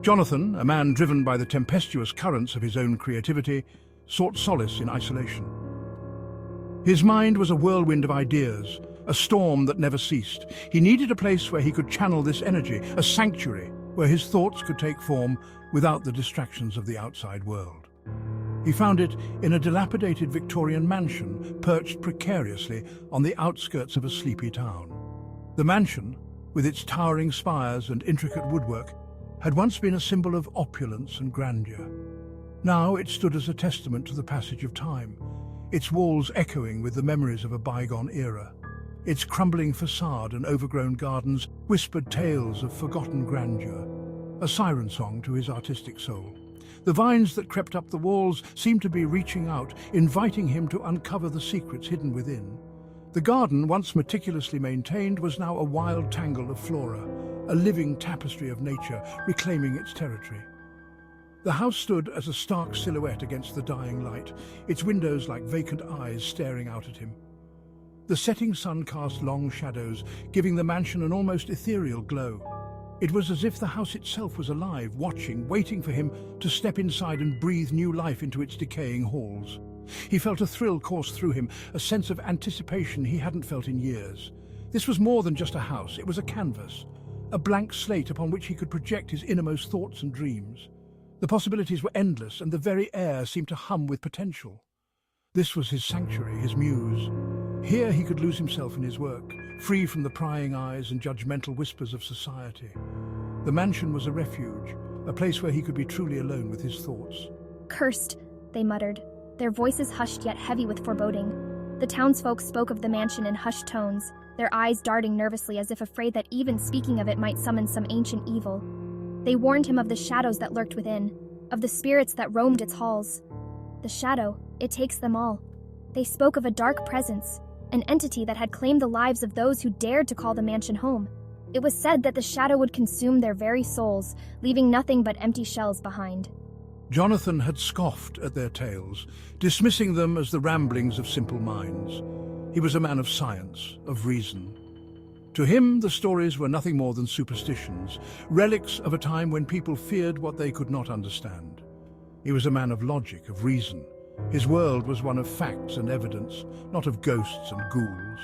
Jonathan, a man driven by the tempestuous currents of his own creativity, sought solace in isolation. His mind was a whirlwind of ideas, a storm that never ceased. He needed a place where he could channel this energy, a sanctuary where his thoughts could take form without the distractions of the outside world. He found it in a dilapidated Victorian mansion perched precariously on the outskirts of a sleepy town. The mansion, with its towering spires and intricate woodwork, had once been a symbol of opulence and grandeur. Now it stood as a testament to the passage of time, its walls echoing with the memories of a bygone era. Its crumbling facade and overgrown gardens whispered tales of forgotten grandeur, a siren song to his artistic soul. The vines that crept up the walls seemed to be reaching out, inviting him to uncover the secrets hidden within. The garden, once meticulously maintained, was now a wild tangle of flora, a living tapestry of nature reclaiming its territory. The house stood as a stark silhouette against the dying light, its windows like vacant eyes staring out at him. The setting sun cast long shadows, giving the mansion an almost ethereal glow. It was as if the house itself was alive, watching, waiting for him to step inside and breathe new life into its decaying halls. He felt a thrill course through him, a sense of anticipation he hadn't felt in years. This was more than just a house, it was a canvas, a blank slate upon which he could project his innermost thoughts and dreams. The possibilities were endless, and the very air seemed to hum with potential. This was his sanctuary, his muse. Here he could lose himself in his work, free from the prying eyes and judgmental whispers of society. The mansion was a refuge, a place where he could be truly alone with his thoughts. "Cursed," they muttered, their voices hushed yet heavy with foreboding. The townsfolk spoke of the mansion in hushed tones, their eyes darting nervously as if afraid that even speaking of it might summon some ancient evil. They warned him of the shadows that lurked within, of the spirits that roamed its halls. The shadow, it takes them all. They spoke of a dark presence, an entity that had claimed the lives of those who dared to call the mansion home. It was said that the shadow would consume their very souls, leaving nothing but empty shells behind. Jonathan had scoffed at their tales, dismissing them as the ramblings of simple minds. He was a man of science, of reason. To him, the stories were nothing more than superstitions, relics of a time when people feared what they could not understand. He was a man of logic, of reason. His world was one of facts and evidence, not of ghosts and ghouls.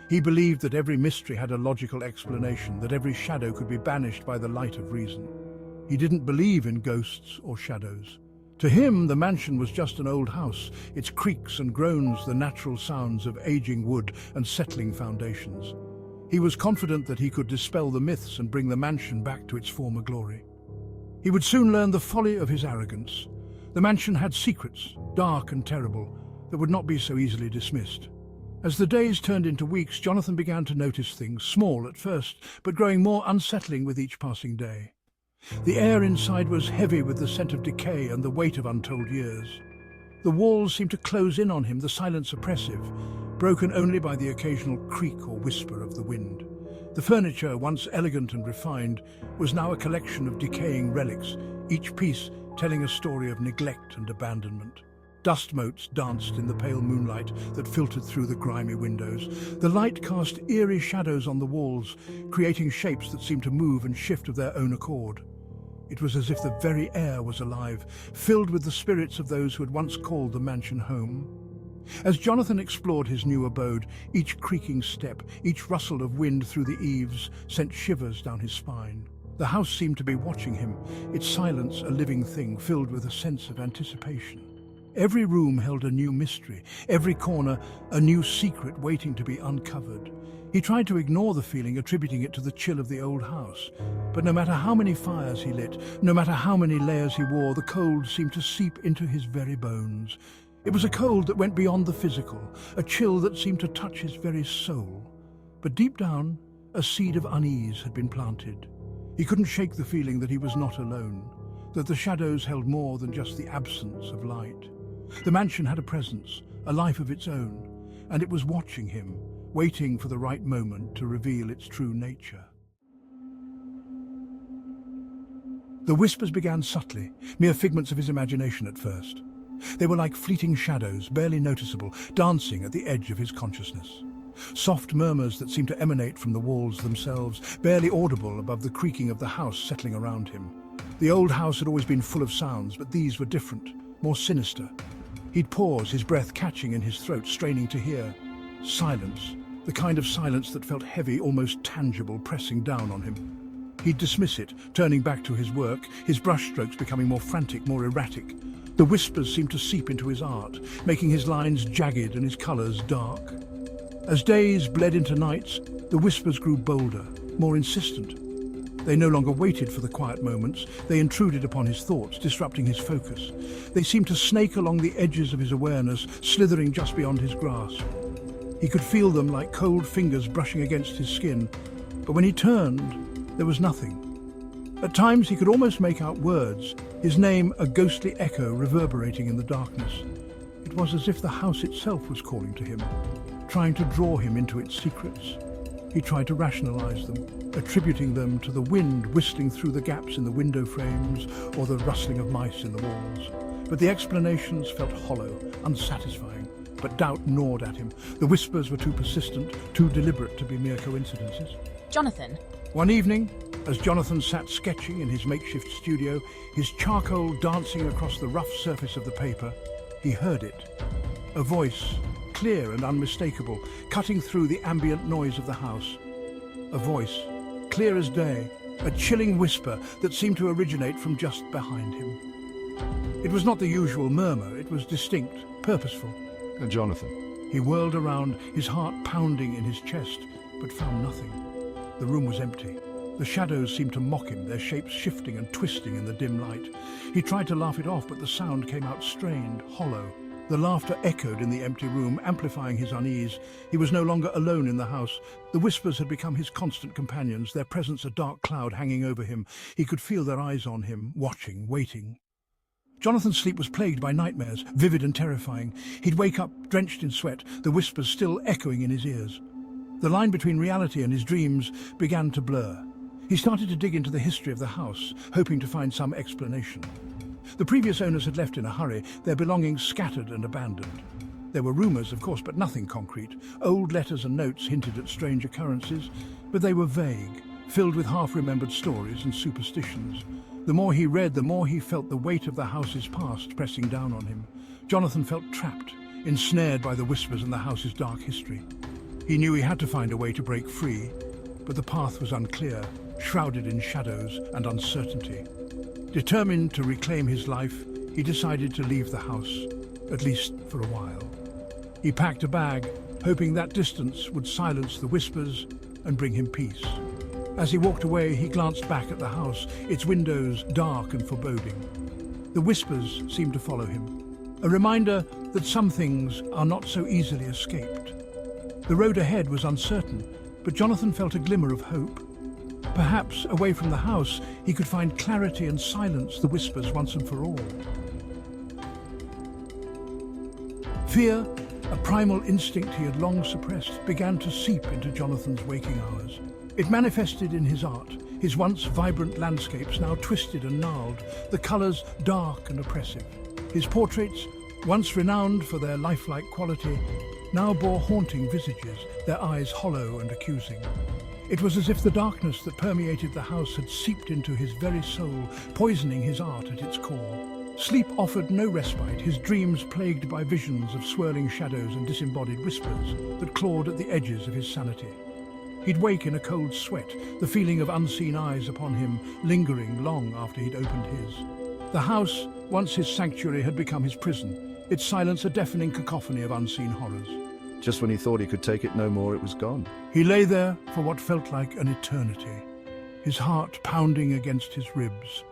He believed that every mystery had a logical explanation, that every shadow could be banished by the light of reason. He didn't believe in ghosts or shadows. To him, the mansion was just an old house, its creaks and groans the natural sounds of aging wood and settling foundations. He was confident that he could dispel the myths and bring the mansion back to its former glory. He would soon learn the folly of his arrogance. The mansion had secrets, dark and terrible, that would not be so easily dismissed. As the days turned into weeks, Jonathan began to notice things, small at first, but growing more unsettling with each passing day. The air inside was heavy with the scent of decay and the weight of untold years. The walls seemed to close in on him, the silence oppressive, broken only by the occasional creak or whisper of the wind. The furniture, once elegant and refined, was now a collection of decaying relics, each piece telling a story of neglect and abandonment. Dust motes danced in the pale moonlight that filtered through the grimy windows. The light cast eerie shadows on the walls, creating shapes that seemed to move and shift of their own accord. It was as if the very air was alive, filled with the spirits of those who had once called the mansion home. As Jonathan explored his new abode, each creaking step, each rustle of wind through the eaves sent shivers down his spine. The house seemed to be watching him, its silence a living thing filled with a sense of anticipation. Every room held a new mystery, every corner a new secret waiting to be uncovered. He tried to ignore the feeling, attributing it to the chill of the old house. But no matter how many fires he lit, no matter how many layers he wore, the cold seemed to seep into his very bones. It was a cold that went beyond the physical, a chill that seemed to touch his very soul. But deep down, a seed of unease had been planted. He couldn't shake the feeling that he was not alone, that the shadows held more than just the absence of light. The mansion had a presence, a life of its own, and it was watching him, waiting for the right moment to reveal its true nature. The whispers began subtly, mere figments of his imagination at first. They were like fleeting shadows, barely noticeable, dancing at the edge of his consciousness. Soft murmurs that seemed to emanate from the walls themselves, barely audible above the creaking of the house settling around him. The old house had always been full of sounds, but these were different, more sinister. He'd pause, his breath catching in his throat, straining to hear. Silence, the kind of silence that felt heavy, almost tangible, pressing down on him. He'd dismiss it, turning back to his work, his brushstrokes becoming more frantic, more erratic. The whispers seemed to seep into his art, making his lines jagged and his colours dark. As days bled into nights, the whispers grew bolder, more insistent. They no longer waited for the quiet moments, they intruded upon his thoughts, disrupting his focus. They seemed to snake along the edges of his awareness, slithering just beyond his grasp. He could feel them like cold fingers brushing against his skin, but when he turned, there was nothing. At times he could almost make out words, his name a ghostly echo reverberating in the darkness. It was as if the house itself was calling to him, trying to draw him into its secrets. He tried to rationalize them, attributing them to the wind whistling through the gaps in the window frames or the rustling of mice in the walls. But the explanations felt hollow, unsatisfying, but doubt gnawed at him. The whispers were too persistent, too deliberate to be mere coincidences. Jonathan. One evening, as Jonathan sat sketching in his makeshift studio, his charcoal dancing across the rough surface of the paper, he heard it. A voice, clear and unmistakable, cutting through the ambient noise of the house. A voice, clear as day, a chilling whisper that seemed to originate from just behind him. It was not the usual murmur, it was distinct, purposeful. Jonathan. He whirled around, his heart pounding in his chest, but found nothing. The room was empty. The shadows seemed to mock him, their shapes shifting and twisting in the dim light. He tried to laugh it off, but the sound came out strained, hollow. The laughter echoed in the empty room, amplifying his unease. He was no longer alone in the house. The whispers had become his constant companions, their presence a dark cloud hanging over him. He could feel their eyes on him, watching, waiting. Jonathan's sleep was plagued by nightmares, vivid and terrifying. He'd wake up drenched in sweat, the whispers still echoing in his ears. The line between reality and his dreams began to blur. He started to dig into the history of the house, hoping to find some explanation. The previous owners had left in a hurry, their belongings scattered and abandoned. There were rumours, of course, but nothing concrete. Old letters and notes hinted at strange occurrences, but they were vague, filled with half-remembered stories and superstitions. The more he read, the more he felt the weight of the house's past pressing down on him. Jonathan felt trapped, ensnared by the whispers and the house's dark history. He knew he had to find a way to break free, but the path was unclear, shrouded in shadows and uncertainty. Determined to reclaim his life, he decided to leave the house, at least for a while. He packed a bag, hoping that distance would silence the whispers and bring him peace. As he walked away, he glanced back at the house, its windows dark and foreboding. The whispers seemed to follow him, a reminder that some things are not so easily escaped. The road ahead was uncertain, but Jonathan felt a glimmer of hope. Perhaps, away from the house, he could find clarity and silence the whispers once and for all. Fear, a primal instinct he had long suppressed, began to seep into Jonathan's waking hours. It manifested in his art, his once vibrant landscapes now twisted and gnarled, the colours dark and oppressive. His portraits, once renowned for their lifelike quality, now bore haunting visages, their eyes hollow and accusing. It was as if the darkness that permeated the house had seeped into his very soul, poisoning his art at its core. Sleep offered no respite, his dreams plagued by visions of swirling shadows and disembodied whispers that clawed at the edges of his sanity. He'd wake in a cold sweat, the feeling of unseen eyes upon him lingering long after he'd opened his. The house, once his sanctuary, had become his prison, its silence a deafening cacophony of unseen horrors. Just when he thought he could take it no more, it was gone. He lay there for what felt like an eternity, his heart pounding against his ribs,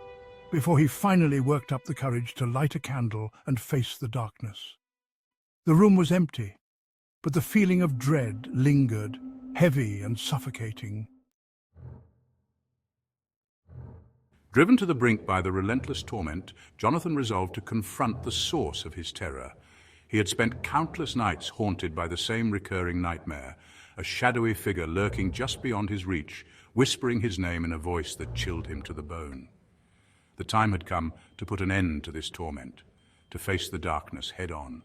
before he finally worked up the courage to light a candle and face the darkness. The room was empty, but the feeling of dread lingered, heavy and suffocating. Driven to the brink by the relentless torment, Jonathan resolved to confront the source of his terror. He had spent countless nights haunted by the same recurring nightmare, a shadowy figure lurking just beyond his reach, whispering his name in a voice that chilled him to the bone. The time had come to put an end to this torment, to face the darkness head-on.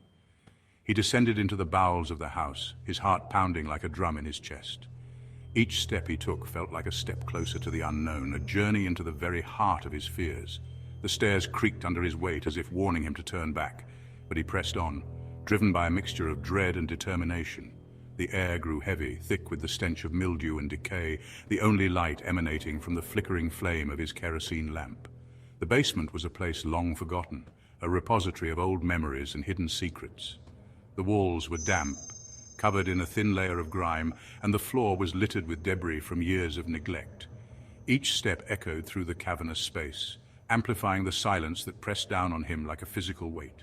He descended into the bowels of the house, his heart pounding like a drum in his chest. Each step he took felt like a step closer to the unknown, a journey into the very heart of his fears. The stairs creaked under his weight as if warning him to turn back, but he pressed on, driven by a mixture of dread and determination. The air grew heavy, thick with the stench of mildew and decay, the only light emanating from the flickering flame of his kerosene lamp. The basement was a place long forgotten, a repository of old memories and hidden secrets. The walls were damp, covered in a thin layer of grime, and the floor was littered with debris from years of neglect. Each step echoed through the cavernous space, amplifying the silence that pressed down on him like a physical weight.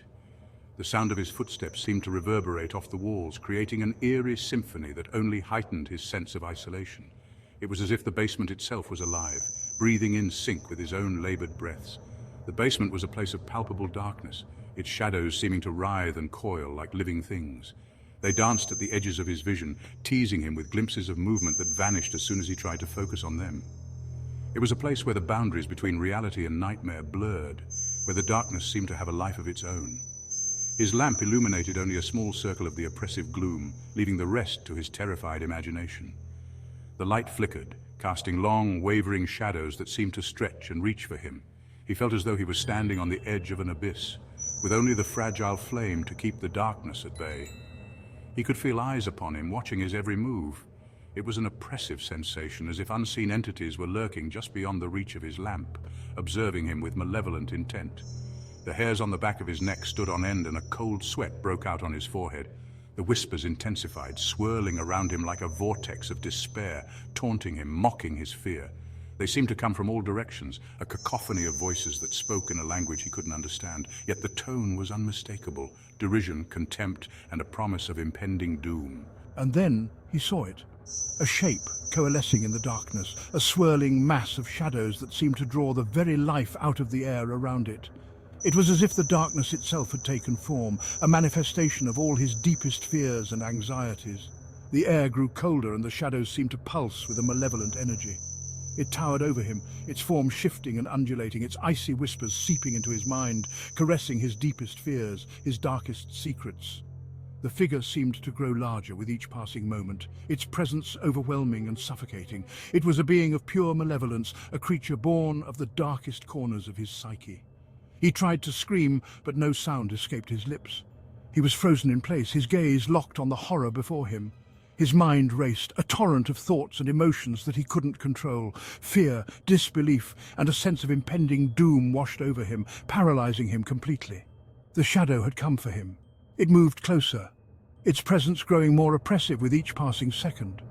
The sound of his footsteps seemed to reverberate off the walls, creating an eerie symphony that only heightened his sense of isolation. It was as if the basement itself was alive, breathing in sync with his own labored breaths. The basement was a place of palpable darkness, its shadows seeming to writhe and coil like living things. They danced at the edges of his vision, teasing him with glimpses of movement that vanished as soon as he tried to focus on them. It was a place where the boundaries between reality and nightmare blurred, where the darkness seemed to have a life of its own. His lamp illuminated only a small circle of the oppressive gloom, leaving the rest to his terrified imagination. The light flickered, casting long, wavering shadows that seemed to stretch and reach for him. He felt as though he was standing on the edge of an abyss, with only the fragile flame to keep the darkness at bay. He could feel eyes upon him, watching his every move. It was an oppressive sensation, as if unseen entities were lurking just beyond the reach of his lamp, observing him with malevolent intent. The hairs on the back of his neck stood on end and a cold sweat broke out on his forehead. The whispers intensified, swirling around him like a vortex of despair, taunting him, mocking his fear. They seemed to come from all directions, a cacophony of voices that spoke in a language he couldn't understand, yet the tone was unmistakable: derision, contempt, and a promise of impending doom. And then he saw it. A shape coalescing in the darkness, a swirling mass of shadows that seemed to draw the very life out of the air around it. It was as if the darkness itself had taken form, a manifestation of all his deepest fears and anxieties. The air grew colder and the shadows seemed to pulse with a malevolent energy. It towered over him, its form shifting and undulating, its icy whispers seeping into his mind, caressing his deepest fears, his darkest secrets. The figure seemed to grow larger with each passing moment, its presence overwhelming and suffocating. It was a being of pure malevolence, a creature born of the darkest corners of his psyche. He tried to scream, but no sound escaped his lips. He was frozen in place, his gaze locked on the horror before him. His mind raced, a torrent of thoughts and emotions that he couldn't control. Fear, disbelief, and a sense of impending doom washed over him, paralyzing him completely. The shadow had come for him. It moved closer, its presence growing more oppressive with each passing second.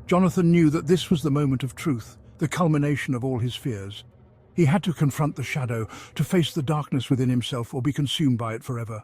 Jonathan knew that this was the moment of truth, the culmination of all his fears. He had to confront the shadow, to face the darkness within himself or be consumed by it forever.